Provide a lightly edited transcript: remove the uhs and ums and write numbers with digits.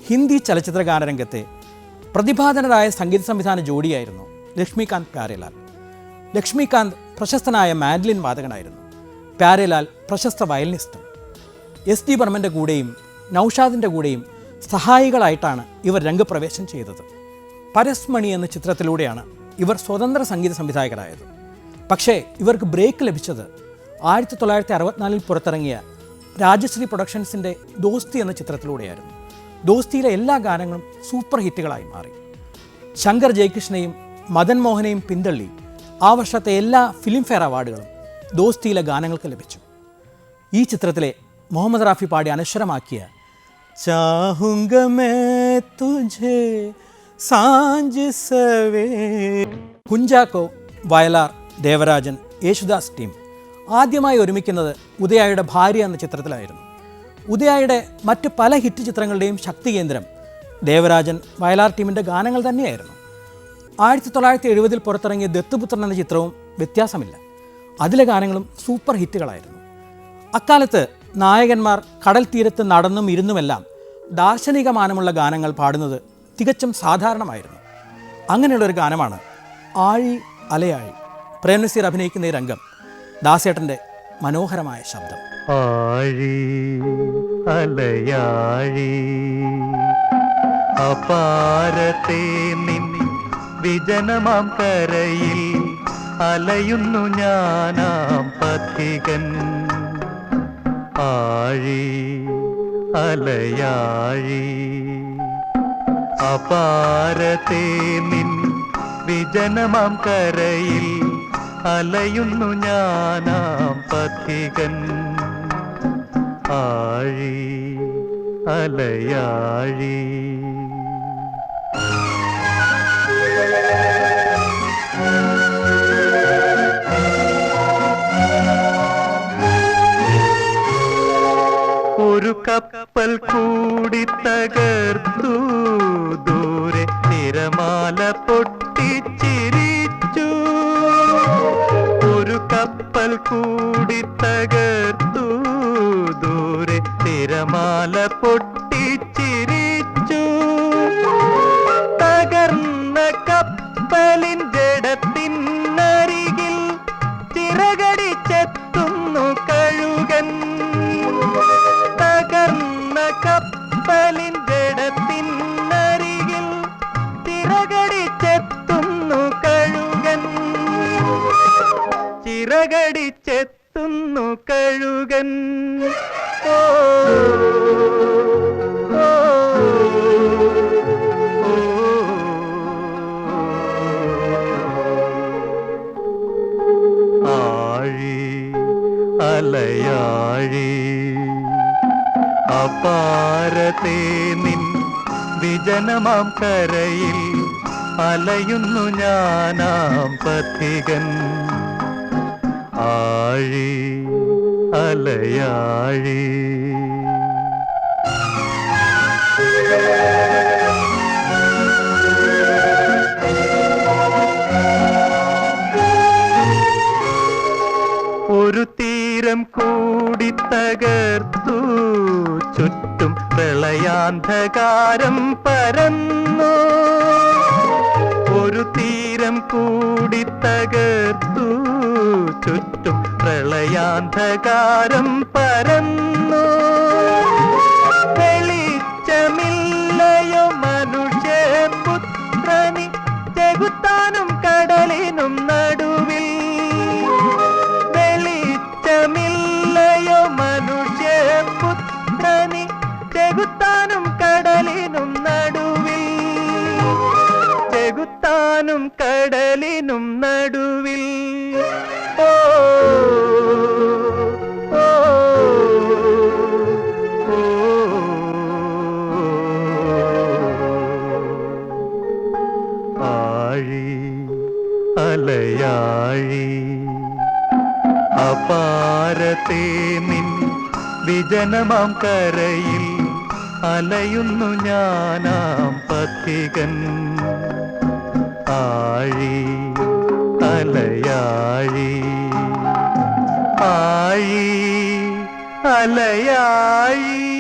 ഹിന്ദി ചലച്ചിത്ര ഗാനരംഗത്തെ പ്രതിഭാധനരായ സംഗീത സംവിധാന ജോഡിയായിരുന്നു ലക്ഷ്മികാന്ത് പ്യാരേലാൽ. ലക്ഷ്മികാന്ത് പ്രശസ്തനായ മാൻഡലിൻ വാദകനായിരുന്നു. പ്യാരേലാൽ പ്രശസ്ത വയലിനിസ്റ്റും. എസ് ഡി ബർമൻ്റെ കൂടെയും നൗഷാദിൻ്റെ കൂടെയും സഹായികളായിട്ടാണ് ഇവർ രംഗപ്രവേശം ചെയ്തത്. പരസ്മണി എന്ന ചിത്രത്തിലൂടെയാണ് ഇവർ സ്വതന്ത്ര സംഗീത സംവിധായകരായത്. പക്ഷേ ഇവർക്ക് ബ്രേക്ക് ലഭിച്ചത് 1964 പുറത്തിറങ്ങിയ രാജശ്രീ പ്രൊഡക്ഷൻസിൻ്റെ ദോസ്തി എന്ന ചിത്രത്തിലൂടെയായിരുന്നു. ദോസ്തിയിലെ എല്ലാ ഗാനങ്ങളും സൂപ്പർ ഹിറ്റുകളായി മാറി. ശങ്കർ ജയകൃഷ്ണയും മദൻ മോഹനെയും പിന്തള്ളി ആ വർഷത്തെ എല്ലാ ഫിലിം ഫെയർ അവാർഡുകളും ദോസ്തിയിലെ ഗാനങ്ങൾക്ക് ലഭിച്ചു. ഈ ചിത്രത്തിലെ മുഹമ്മദ് റാഫി പാടി അനശ്വരമാക്കിയ ചാഹുംഗ മേ തുझे സാഞ്ച് സവേ, കുഞ്ചാക്കോ, വയലാർ, ദേവരാജൻ, യേശുദാസ് ടീം ആദ്യമായി ഒരുമിക്കുന്നത് ഉദയായുടെ ഭാര്യ എന്ന ചിത്രത്തിലായിരുന്നു. ഉദയായുടെ മറ്റ് പല ഹിറ്റ് ചിത്രങ്ങളുടെയും ശക്തി കേന്ദ്രം ദേവരാജൻ, വയലാർ ടീമിൻ്റെ ഗാനങ്ങൾ തന്നെയായിരുന്നു. 1970 പുറത്തിറങ്ങിയ ദത്തുപുത്രൻ എന്ന ചിത്രവും വ്യത്യാസമില്ല. അതിലെ ഗാനങ്ങളും സൂപ്പർ ഹിറ്റുകളായിരുന്നു. അക്കാലത്ത് നായകന്മാർ കടൽ തീരത്ത് നടന്നും ഇരുന്നുമെല്ലാം ദാർശനിക മാനമുള്ള ഗാനങ്ങൾ പാടുന്നത് തികച്ചും സാധാരണമായിരുന്നു. അങ്ങനെയുള്ളൊരു ഗാനമാണ് ആഴി അലയാഴി. പ്രേംനസീർ അഭിനയിക്കുന്ന ഈ രംഗം ദാസേട്ടൻ്റെ മനോഹരമായ ശബ്ദം. ആഴി അലയാഴി അപാരത്തെ നിൻ വിജനമാം കരയിൽ അലയുന്നു ഞാനാം പഥികൻ. ആഴി അലയാഴി അപാരത്തെ നിൻ വിജനമാം കരയിൽ അലയുന്നു ഞാനാം പഥികൻ. ആഴി അലയാഴി ഒരു കപ്പൽ കൂടി തകർത്തു ദൂരെ തിരമാല പൊട്ടിച്ചിരിച്ചു. ഒരു കപ്പൽ കൂടി തകർത്തു ദൂരെ തിരമാല പൊട്ടിച്ചിരിച്ചു. തകർന്ന കപ്പലിൻ ജഡത്തിനരികിൽ ചിറകടിച്ചെത്തുന്നു കഴുകൻ. തകർന്ന കപ്പലിൻ ജഡത്തിനരികിൽ ചിറകടിച്ചെത്തുന്നു കഴുകൻ. ചിറകടിച്ചെത്തുന്നു കഴുകൻ. ഓ ഓ ആഴി അലയാഴി അപാരത്തെ നിൻ വിജനമാം കരയിൽ അലയുന്നു ഞാനാം പഥികൻ. ആഴി അലയാഴി ഒരു തീരം കൂടി തകർത്തു ചുറ്റും പ്രളയാന്ധകാരം പരന്നു. ഒരു തീരം കൂടി തകർത്തു ചുറ്റും പ്രളയാന്ധകാരം പരന്നു. വെളിച്ചമില്ലയോ മനുഷ്യപുത്രനി ചെകുത്താനും കടലിനും നടുവിൽ. വെളിച്ചമില്ലയോ മനുഷ്യപുത്രനി ചെകുത്താനും കടലിനും നടുവിൽ. ചെകുത്താനും കടലിനും നടുവിൽ. ഓ ഓ ഓ ആഴി അലയാഴി അപാരത്തെ നിൻ വിജനമാം കരയിൽ അലയുന്നു ഞാനാം പഥികൻ. ആഴി അലയാഴി ആഴി അലയാഴി.